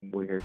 Weird.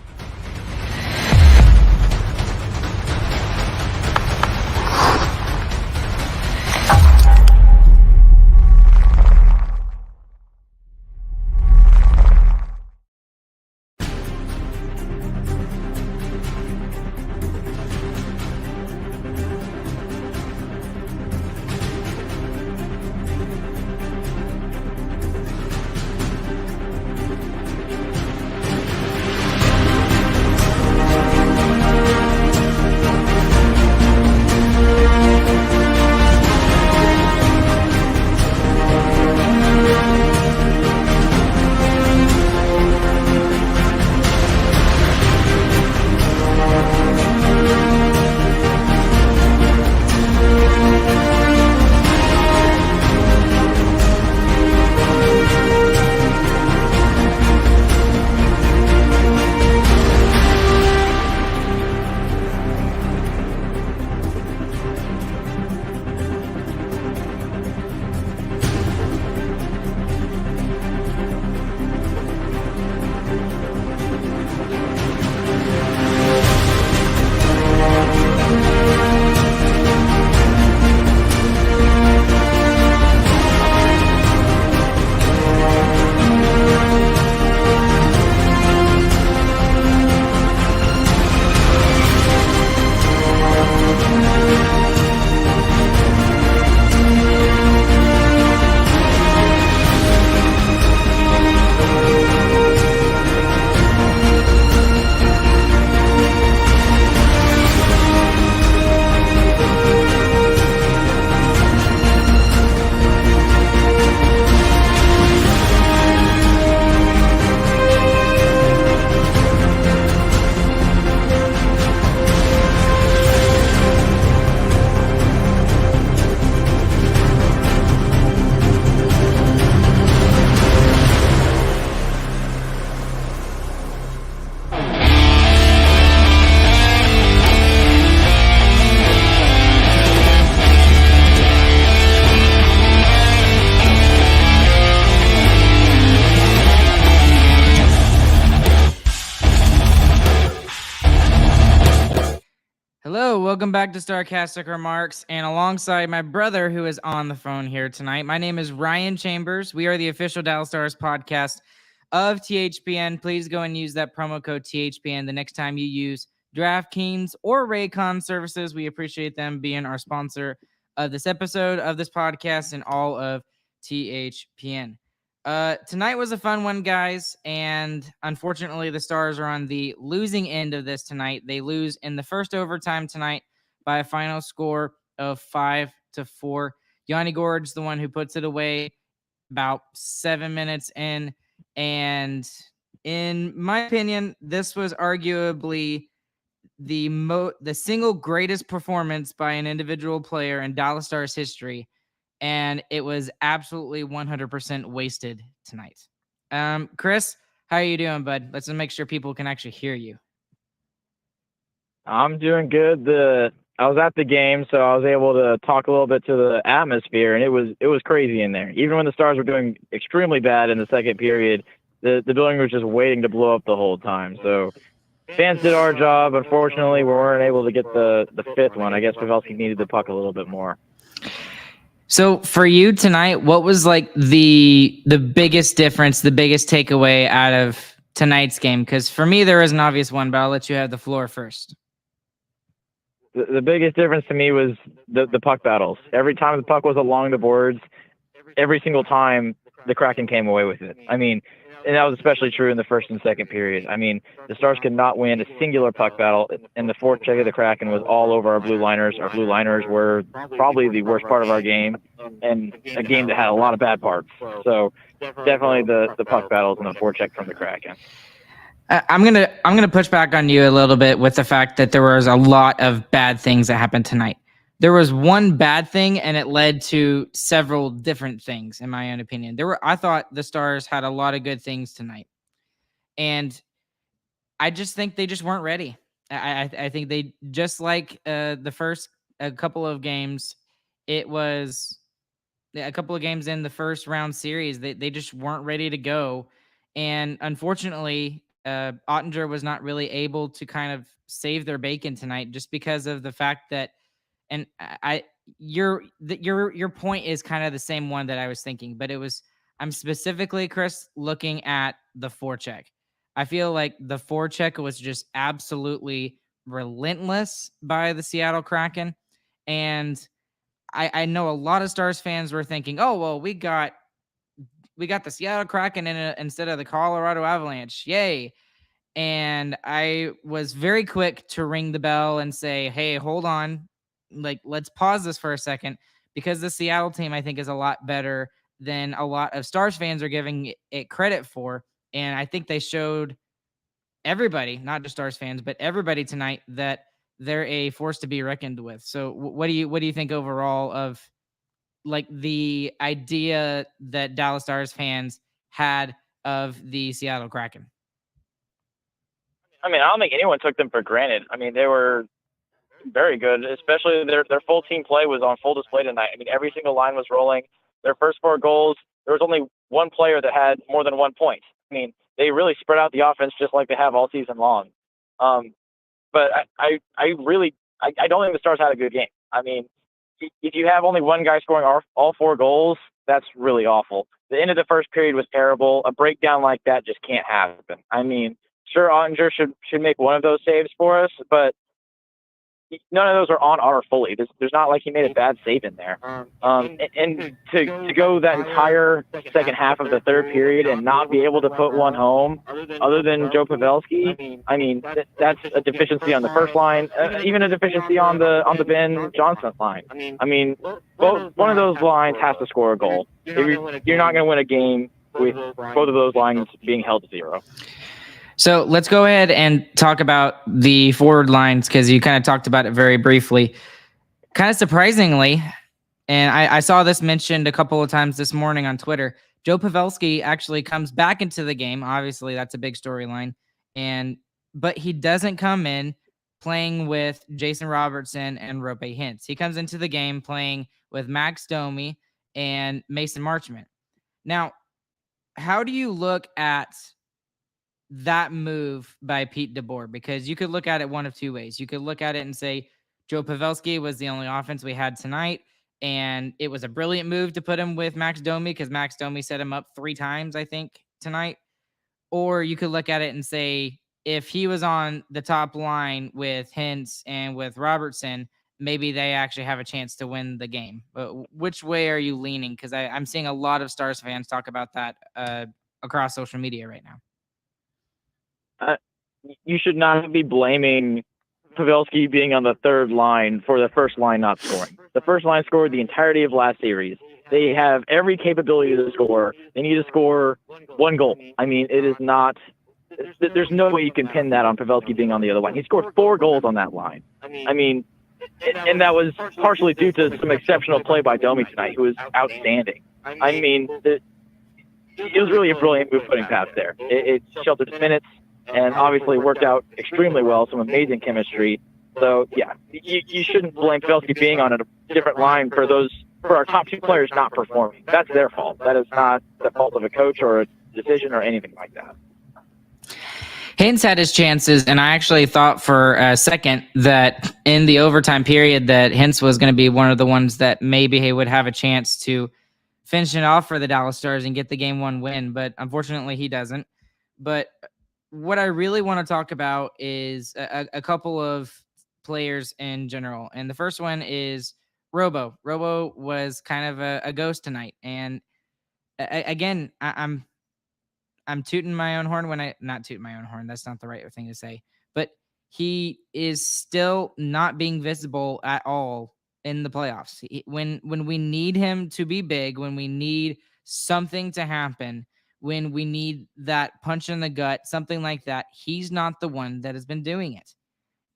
Hello, welcome back to Starcastic Remarks, and alongside my brother who is on the phone here tonight, my name is Ryan Chambers. We are the official Dallas Stars podcast of THPN. Please go and use that promo code THPN the next time you use DraftKings or Raycon services. We appreciate them being our sponsor of this episode of this podcast and all of THPN. Tonight was a fun one, guys, and unfortunately the Stars are on the losing end of this tonight. They lose in the first overtime tonight by a final score of 5-4. Yanni Gord's the one who puts it away about 7 minutes in, and in my opinion, this was arguably the single greatest performance by an individual player in Dallas Stars history, and it was absolutely 100% wasted tonight. Chris, how are you doing, bud? Let's make sure people can actually hear you. I'm doing good. I was at the game, so I was able to talk a little bit to the atmosphere, and it was crazy in there. Even when the Stars were doing extremely bad in the second period, the building was just waiting to blow up the whole time. So fans did our job. Unfortunately, we weren't able to get the fifth one. I guess Pavelski needed the puck a little bit more. So for you tonight, what was like the biggest difference, the biggest takeaway out of tonight's game? Because for me, there is an obvious one, but I'll let you have the floor first. The biggest difference to me was the puck battles. Every time the puck was along the boards, every single time the Kraken came away with it. I mean, and that was especially true in the first and second period. I mean, the Stars could not win a singular puck battle, and the forecheck of the Kraken was all over our blue liners. Our blue liners were probably the worst part of our game, and a game that had a lot of bad parts. So definitely the puck battles and the forecheck from the Kraken. I'm gonna push back on you a little bit with the fact that there was a lot of bad things that happened tonight. There was one bad thing, and it led to several different things, in my own opinion. I thought the Stars had a lot of good things tonight, and I just think they just weren't ready. I think they, just like the first a couple of games, it was a couple of games in the first round series, they just weren't ready to go, and unfortunately, Ottinger was not really able to kind of save their bacon tonight, just because of the fact that, and your point is kind of the same one that I was thinking, but I'm specifically, Chris, looking at the forecheck. I feel like the forecheck was just absolutely relentless by the Seattle Kraken. And I know a lot of Stars fans were thinking, oh, well, we got the Seattle Kraken instead of the Colorado Avalanche. Yay. And I was very quick to ring the bell and say, hey, hold on. Like, let's pause this for a second, because the Seattle team, I think, is a lot better than a lot of Stars fans are giving it credit for. And I think they showed everybody, not just Stars fans, but everybody tonight, that they're a force to be reckoned with. So what do you think overall of like the idea that Dallas Stars fans had of the Seattle Kraken? I mean, I don't think anyone took them for granted. I mean, they were very good, especially their full team play was on full display tonight. I mean, every single line was rolling. Their first 4 goals, there was only one player that had more than 1 point. I mean, they really spread out the offense just like they have all season long. But I don't think the Stars had a good game. I mean, if you have only one guy scoring all 4 goals, that's really awful. The end of the first period was terrible. A breakdown like that just can't happen. I mean, sure, Ottinger should make one of those saves for us, but none of those are on our fully. There's not like he made a bad save in there. And to go that entire second half of the third period and not be able to put one home, other than Joe Pavelski, I mean, that's a deficiency on the first line, even a deficiency on the Ben Johnson line. I mean, one of those lines has to score a goal. You're not going to win a game with both of those lines being held to 0. So let's go ahead and talk about the forward lines, because you kind of talked about it very briefly. Kind of surprisingly, and I saw this mentioned a couple of times this morning on Twitter, Joe Pavelski actually comes back into the game. Obviously, that's a big storyline. But he doesn't come in playing with Jason Robertson and Rope Hintz. He comes into the game playing with Max Domi and Mason Marchment. Now, how do you look at that move by Pete DeBoer? Because you could look at it one of two ways. You could look at it and say Joe Pavelski was the only offense we had tonight, and it was a brilliant move to put him with Max Domi because Max Domi set him up 3 times, I think, tonight. Or you could look at it and say if he was on the top line with Hintz and with Robertson, maybe they actually have a chance to win the game. But which way are you leaning? Because I'm seeing a lot of Stars fans talk about that across social media right now. You should not be blaming Pavelski being on the third line for the first line not scoring. The first line scored the entirety of last series. They have every capability to score. They need to score 1 goal. I mean, it is not – there's no way you can pin that on Pavelski being on the other line. He scored 4 goals on that line. I mean, and that was partially due to some exceptional play by Domi tonight, who was outstanding. I mean, it was really a brilliant move putting past there. It sheltered his minutes. And obviously worked out extremely well, some amazing chemistry. So, yeah, you shouldn't blame Pavelski being on a different line for our top 2 players not performing. That's their fault. That is not the fault of a coach or a decision or anything like that. Hintz had his chances, and I actually thought for a second that in the overtime period that Hintz was going to be one of the ones that maybe he would have a chance to finish it off for the Dallas Stars and get the game 1 win, but unfortunately he doesn't. But what I really want to talk about is a couple of players in general. And the first one is Robo. Robo was kind of a ghost tonight. And again, I'm tooting my own horn not tooting my own horn. That's not the right thing to say. But he is still not being visible at all in the playoffs. When we need him to be big, when we need something to happen, when we need that punch in the gut, something like that, he's not the one that has been doing it.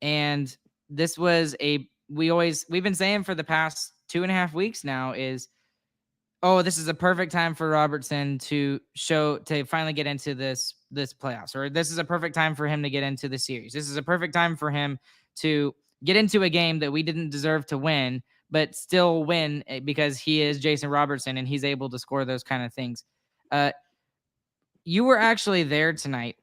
And this was we've been saying for the past 2.5 weeks now is, oh, this is a perfect time for Robertson to finally get into this playoffs, or this is a perfect time for him to get into the series. This is a perfect time for him to get into a game that we didn't deserve to win, but still win because he is Jason Robertson and he's able to score those kind of things. You were actually there tonight.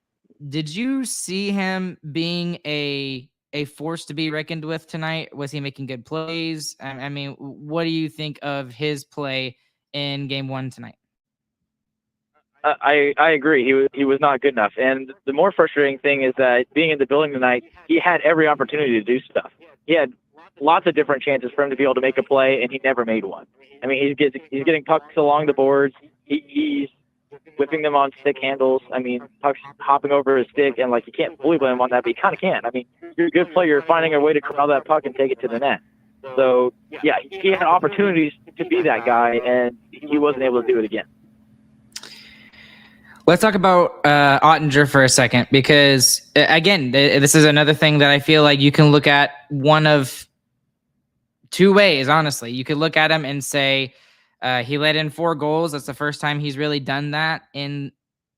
Did you see him being a force to be reckoned with tonight? Was he making good plays? I mean, what do you think of his play in game 1 tonight? I agree. He was not good enough. And the more frustrating thing is that being in the building tonight, he had every opportunity to do stuff. He had lots of different chances for him to be able to make a play, and he never made one. I mean, he's getting pucks along the boards. He's whipping them on stick handles. I mean, pucks hopping over his stick, and like you can't fully blame him on that, but you kind of can. I mean, you're a good player. You're finding a way to corral that puck and take it to the net. So yeah, he had opportunities to be that guy, and he wasn't able to do it again. Let's talk about Ottinger for a second, because again, this is another thing that I feel like you can look at one of two ways. Honestly, you could look at him and say he let in 4 goals. That's the first time he's really done that in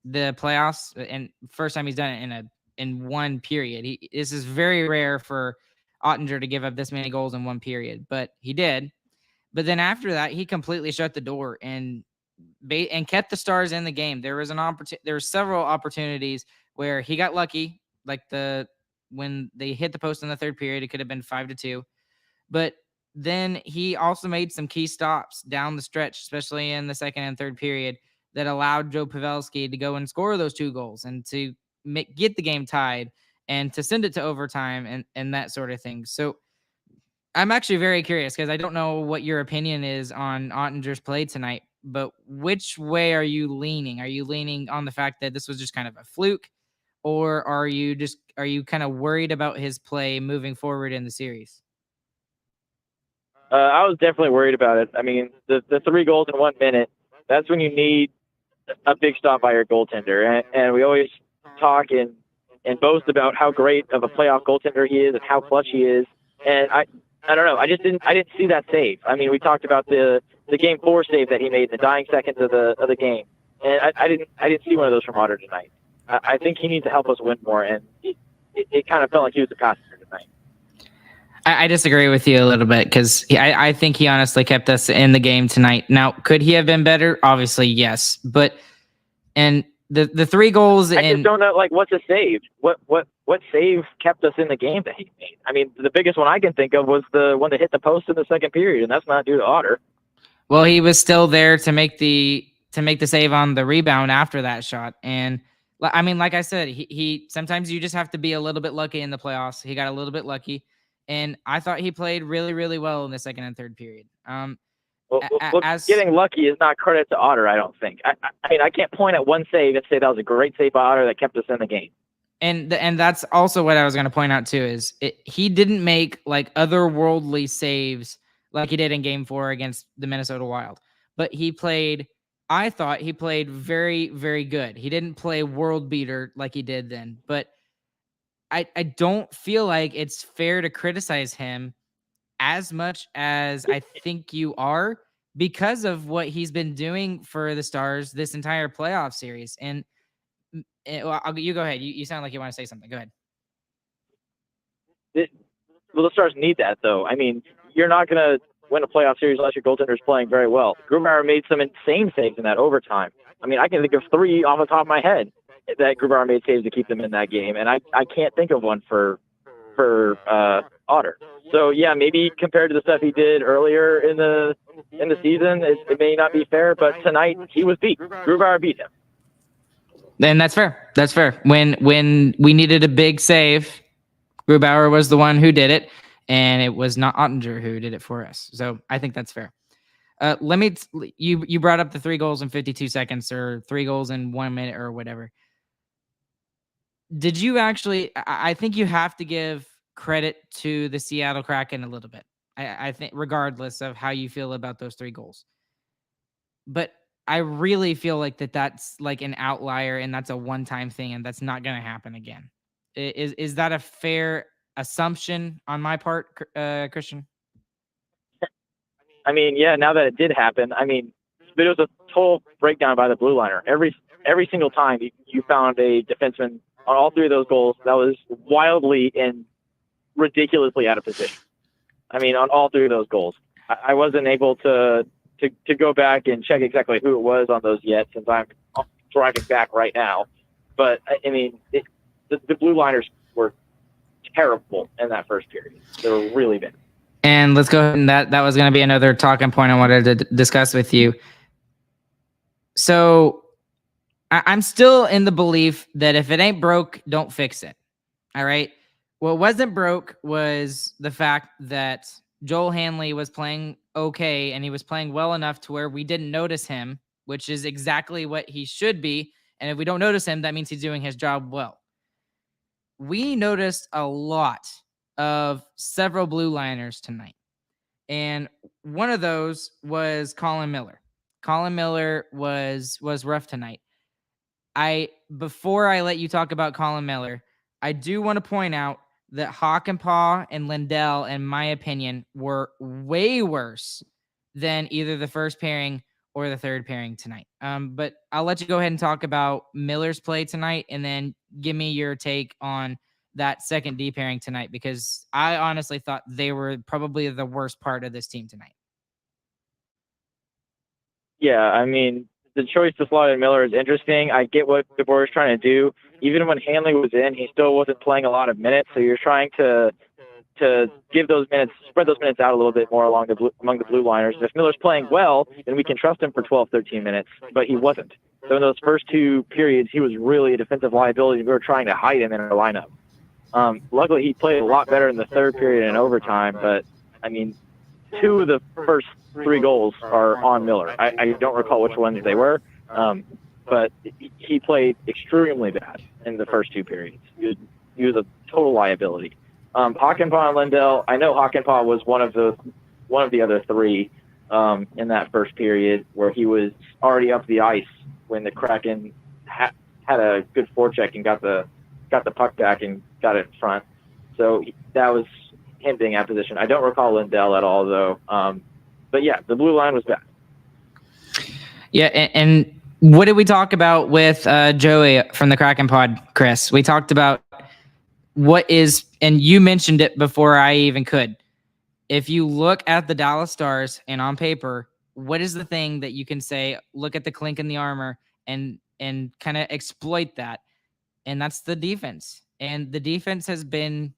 the playoffs, and first time he's done it in one period. This is very rare for Ottinger to give up this many goals in one period, but he did. But then after that, he completely shut the door and kept the Stars in the game. There was there were several opportunities where he got lucky, like when they hit the post in the third period, it could have been 5-2. But then he also made some key stops down the stretch, especially in the second and third period, that allowed Joe Pavelski to go and score those 2 goals and to get the game tied and to send it to overtime and that sort of thing. So I'm actually very curious, because I don't know what your opinion is on Ottinger's play tonight, but which way are you leaning? Are you leaning on the fact that this was just kind of a fluke, or are you kind of worried about his play moving forward in the series? I was definitely worried about it. I mean, the 3 goals in 1 minute, that's when you need a big stop by your goaltender. And we always talk and boast about how great of a playoff goaltender he is and how clutch he is. And I don't know. I didn't see that save. I mean, we talked about the game 4 save that he made in the dying seconds of the game. And I didn't see one of those from Otter tonight. I think he needs to help us win more. And it kind of felt like he was a passenger tonight. I disagree with you a little bit, because I think he honestly kept us in the game tonight. Now, could he have been better? Obviously, yes. But the 3 goals, I just don't know, like, what's a save? What save kept us in the game that he made? I mean, the biggest one I can think of was the one that hit the post in the second period, and that's not due to Otter. Well, he was still there to make the save on the rebound after that shot. And I mean, like I said, he sometimes you just have to be a little bit lucky in the playoffs. He got a little bit lucky, and I thought he played really, really well in the second and third period. Getting lucky is not credit to Otter, I don't think. I mean, I can't point at one save and say that was a great save by Otter that kept us in the game. And that's also what I was going to point out too, is he didn't make like otherworldly saves like he did in game 4 against the Minnesota Wild, but I thought he played very, very good. He didn't play world beater like he did then, but I don't feel like it's fair to criticize him as much as I think you are, because of what he's been doing for the Stars this entire playoff series. And you go ahead. You sound like you want to say something. Go ahead. Well, the Stars need that, though. I mean, you're not going to win a playoff series unless your goaltender is playing very well. Grubauer made some insane saves in that overtime. I mean, I can think of 3 off the top of my head that Grubauer made saves to keep them in that game, and I can't think of one for Otter. So yeah, maybe compared to the stuff he did earlier in the season, it may not be fair, but tonight he was beat. Grubauer beat him. And that's fair. That's fair. When we needed a big save, Grubauer was the one who did it, and it was not Ottinger who did it for us. So I think that's fair. You brought up the 3 goals in 52 seconds, or 3 goals in 1 minute, or whatever. Did you actually? I think you have to give credit to the Seattle Kraken a little bit. I think, regardless of how you feel about those 3 goals, but I really feel like that's like an outlier, and that's a one-time thing, and that's not going to happen again. Is that a fair assumption on my part, Christian? I mean, yeah. Now that it did happen, I mean, but it was a total breakdown by the blue liner. Every single time you found a defenseman on all 3 of those goals that was wildly and ridiculously out of position. I mean, on all 3 of those goals, I wasn't able to go back and check exactly who it was on those yet, since I'm driving back right now. But I mean, the blue liners were terrible in that first period. They were really bad. And let's go ahead and that was going to be another talking point I wanted to discuss with you. So I'm still in the belief that if it ain't broke, don't fix it. All right. What wasn't broke was the fact that Joel Hanley was playing okay, and he was playing well enough to where we didn't notice him, which is exactly what he should be. And if we don't notice him, that means he's doing his job well. We noticed a lot of several blue liners tonight. And one of those was Colin Miller. Colin Miller was rough tonight. Before I let you talk about Colin Miller, I do want to point out that Hockenpah and Lindell, in my opinion, were way worse than either the first pairing or the third pairing tonight. But I'll let you go ahead and talk about Miller's play tonight, and then give me your take on that second D pairing tonight, because I honestly thought they were probably the worst part of this team tonight. Yeah, I mean, the choice to slot in Miller is interesting. I get what DeBoer is trying to do. Even when Hanley was in, he still wasn't playing a lot of minutes. So you're trying to give those minutes, spread those minutes out a little bit more among the blue liners. If Miller's playing well, then we can trust him for 12, 13 minutes. But he wasn't. So in those first two periods, he was really a defensive liability. We were trying to hide him in our lineup. Luckily, he played a lot better in the third period and overtime. But I mean, two of the first three goals are on Miller. I don't recall which ones they were, but he played extremely bad in the first two periods. He was a total liability. Hockenpah and Lindell, I know Hockenpah was one of the other three in that first period, where he was already up the ice when the Kraken had a good forecheck and got the puck back and got it in front. So that was him being out of position. I don't recall Lindell at all, though. But yeah, the blue line was bad. Yeah, and what did we talk about with Joey from the Kraken pod, Chris? We talked about what is, and you mentioned it before I even could. If you look at the Dallas Stars and on paper, what is the thing that you can say, look at the clink in the armor and kind of exploit that? And that's the defense. And the defense has been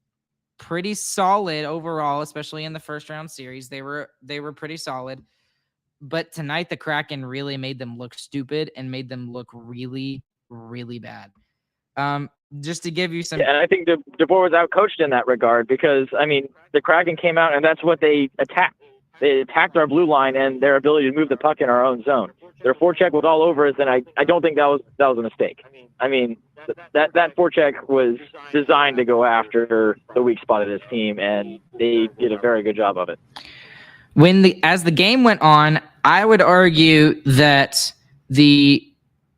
pretty solid overall, especially in the first round series. They were pretty solid. But tonight, the Kraken really made them look stupid and made them look really, really bad. Just to give you some... Yeah, and I think DeBoer was outcoached in that regard, because, I mean, the Kraken came out and that's what they attacked. They attacked our blue line and their ability to move the puck in our own zone. Their forecheck was all over us, and I don't think that was a mistake. I mean, that forecheck was designed to go after the weak spot of this team, and they did a very good job of it. As the game went on, I would argue that the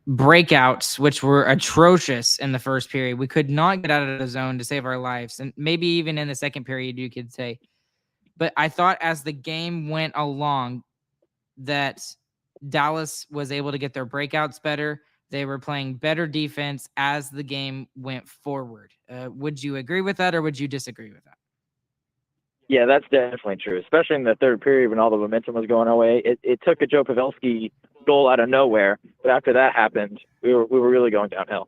breakouts, which were atrocious in the first period, we could not get out of the zone to save our lives, and maybe even in the second period, you could say. But I thought as the game went along that Dallas was able to get their breakouts better. They were playing better defense as the game went forward. Would you agree with that, or would you disagree with that? Yeah, that's definitely true, especially in the third period when all the momentum was going away. It took a Joe Pavelski goal out of nowhere, but after that happened, we were really going downhill.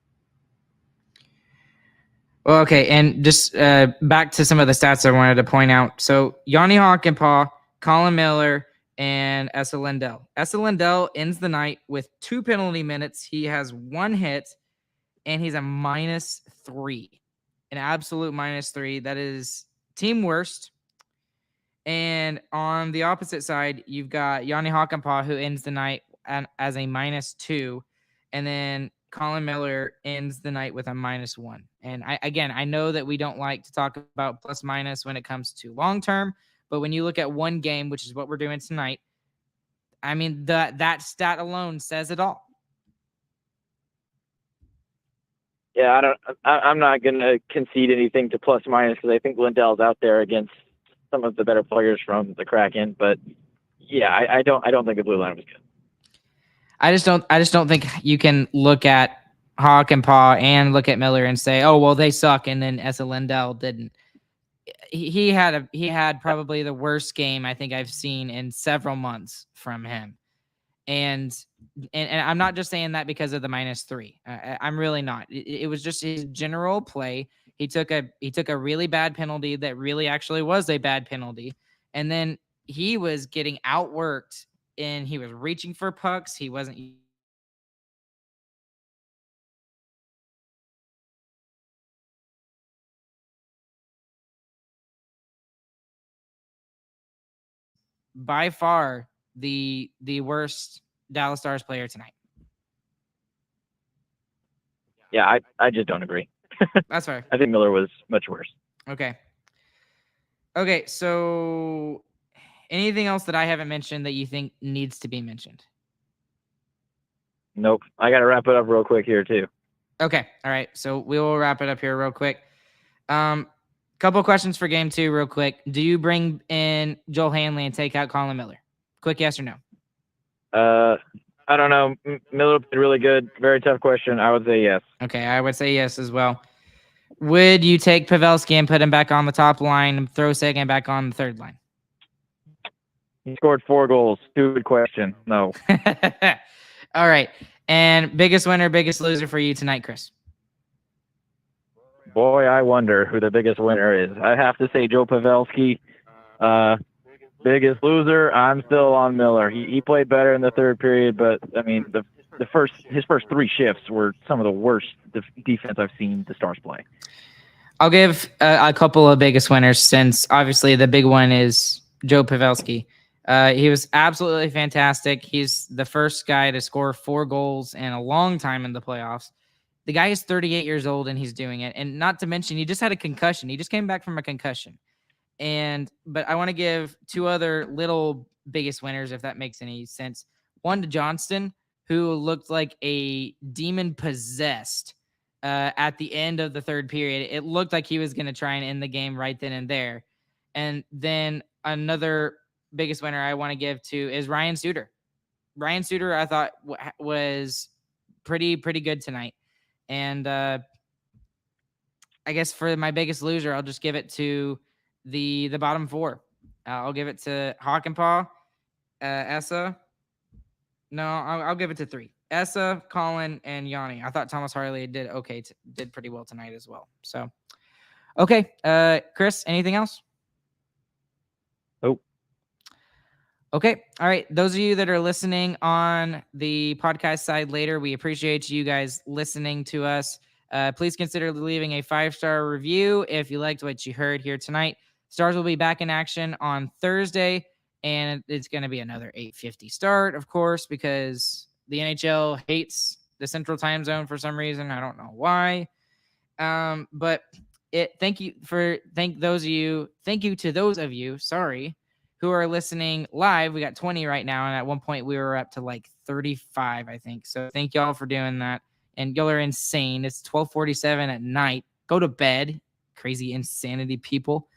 Well, okay, and just back to some of the stats I wanted to point out. So Yanni Hockenpah, Colin Miller, and Esa Lindell. Esa Lindell ends the night with 2 penalty minutes. He has 1 hit, and he's a -3, an absolute -3. That is team worst. And on the opposite side, you've got Yanni Hockenpah, who ends the night as a -2, and then Colin Miller ends the night with a -1. And I know that we don't like to talk about plus minus when it comes to long term, but when you look at one game, which is what we're doing tonight, I mean, that stat alone says it all. Yeah, I'm not going to concede anything to plus minus, because I think Lindell's out there against some of the better players from the Kraken. But yeah, I don't think the blue line was good. I just don't think you can look at Hockenpah and look at Miller and say, oh well, they suck, and then Esa Lindell didn't. He had probably the worst game I think I've seen in several months from him. And I'm not just saying that because of the -3. I'm really not. It was just his general play. He took a really bad penalty that really actually was a bad penalty, and then he was getting outworked, and he was reaching for pucks. He wasn't by far the worst Dallas Stars player tonight. Yeah, I just don't agree. That's fair. I think Miller was much worse. Okay. Okay, so anything else that I haven't mentioned that you think needs to be mentioned? Nope. I got to wrap it up real quick here too. Okay. All right. So we will wrap it up here real quick. Couple questions for game 2 real quick. Do you bring in Joel Hanley and take out Colin Miller? Quick yes or no? I don't know. Miller played really good. Very tough question. I would say yes. Okay, I would say yes as well. Would you take Pavelski and put him back on the top line, throw Sagan back on the third line? He scored 4 goals. Stupid question. No. All right. And biggest winner, biggest loser for you tonight, Chris? Boy, I wonder who the biggest winner is. I have to say Joe Pavelski. Biggest loser, I'm still on Miller. He played better in the third period, but I mean his first 3 shifts were some of the worst defense I've seen the Stars play. I'll give a couple of biggest winners, since obviously the big one is Joe Pavelski. He was absolutely fantastic. He's the first guy to score 4 goals in a long time in the playoffs. The guy is 38 years old and he's doing it. And not to mention, he just had a concussion. He just came back from a concussion. But I want to give 2 other little biggest winners, if that makes any sense. One to Johnston, who looked like a demon possessed at the end of the third period. It looked like he was going to try and end the game right then and there. And then another biggest winner I want to give to is Ryan Suter. Ryan Suter, I thought was pretty good tonight. And I guess for my biggest loser, I'll just give it to the bottom 4. I'll give it to Hockenpah, Essa. No, I'll give it to 3. Essa, Colin, and Yanni. I thought Thomas Harley did okay, did pretty well tonight as well. So, okay, Chris, anything else? Nope. Okay. All right. Those of you that are listening on the podcast side later, we appreciate you guys listening to us. Please consider leaving a 5-star review if you liked what you heard here tonight. Stars will be back in action on Thursday, and it's going to be another 8:50 start, of course, because the NHL hates the Central Time Zone for some reason. I don't know why. But thank you to those of you, who are listening live. We got 20 right now, and at one point we were up to like 35, I think. So thank y'all for doing that. And y'all are insane. It's 12:47 at night. Go to bed, crazy insanity people.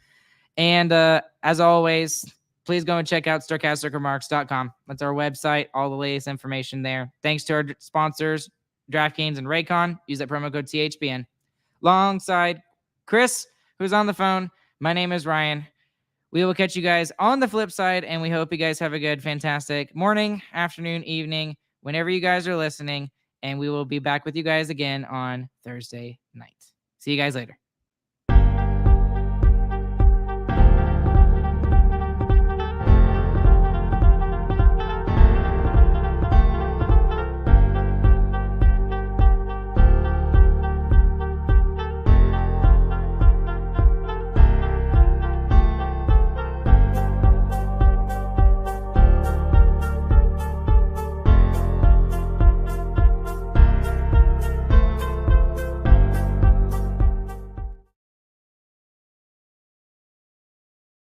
And as always, please go and check out StarcasticRemarks.com. That's our website, all the latest information there. Thanks to our sponsors, DraftKings and Raycon. Use that promo code THPN. Alongside Chris, who's on the phone, my name is Ryan. We will catch you guys on the flip side, and we hope you guys have a good, fantastic morning, afternoon, evening, whenever you guys are listening, and we will be back with you guys again on Thursday night. See you guys later.